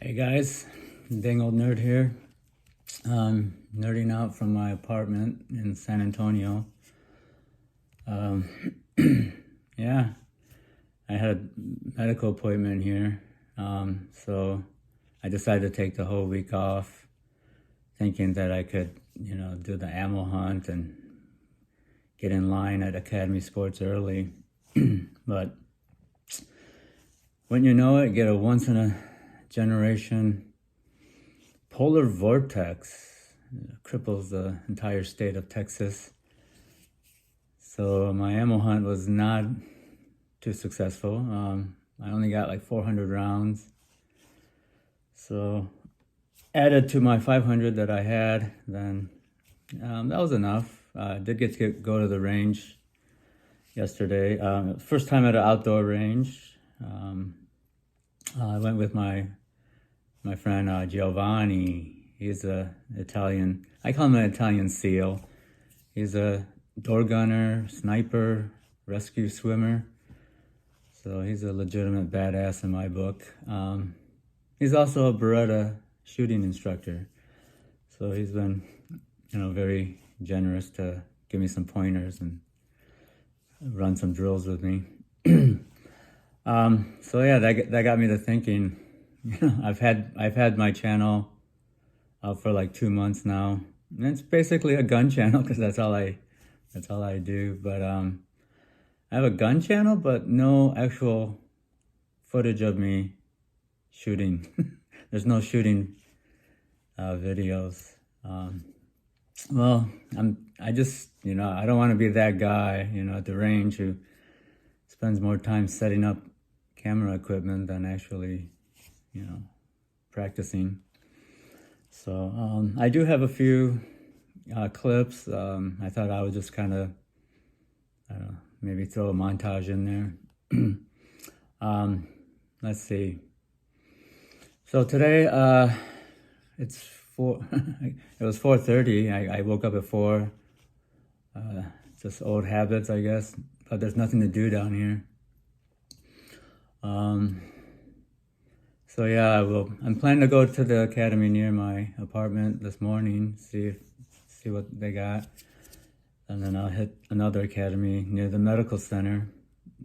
Hey guys, dang old nerd here. Nerding out from my apartment in San Antonio. Um, yeah, I had a medical appointment here, so I decided to take the whole week off, thinking that I could, do the ammo hunt and get in line at Academy Sports early. But when you know it, get a once in a generation polar vortex. Cripples the entire state of Texas. So my ammo hunt was not too successful. I only got like 400 rounds. So added to my 500 that I had, then that was enough. I did get to go to the range yesterday. First time at an outdoor range. I went with my friend Giovani. He's a Italian. I call him an Italian SEAL. He's a door gunner, sniper, rescue swimmer. So he's a legitimate badass in my book. He's also a Beretta shooting instructor. So he's been, very generous to give me some pointers and run some drills with me. So yeah, that got me to thinking. I've had my channel out for like 2 months now. And it's basically a gun channel because that's all I do. But I have a gun channel, but no actual footage of me shooting. There's no shooting videos. Well, I just, I don't want to be that guy, at the range who spends more time setting up camera equipment than actually, practicing. So I do have a few clips. I thought I would just kind of, maybe throw a montage in there. Let's see. So today, it's 4. It was 4:30. I woke up at 4. Just old habits, I guess. But there's nothing to do down here. So yeah, I'm planning to go to the academy near my apartment this morning, see what they got. And then I'll hit another academy near the medical center.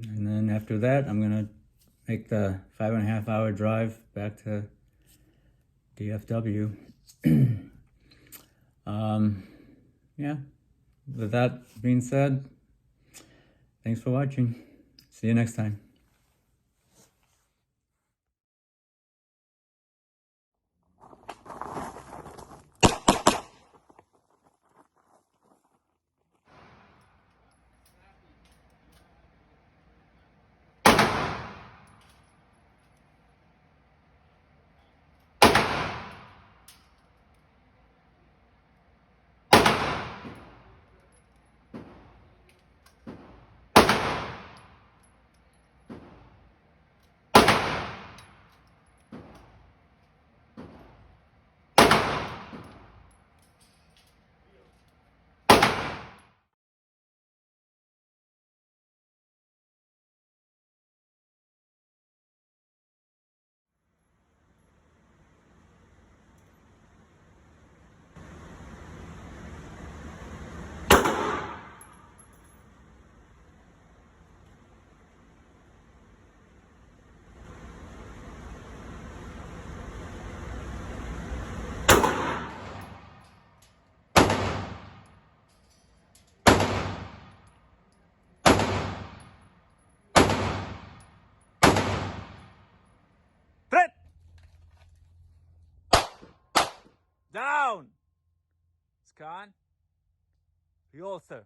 And then after that, I'm gonna make the 5.5-hour drive back to DFW. Yeah, with that being said, thanks for watching. See you next time. Down! Scan. Real, sir.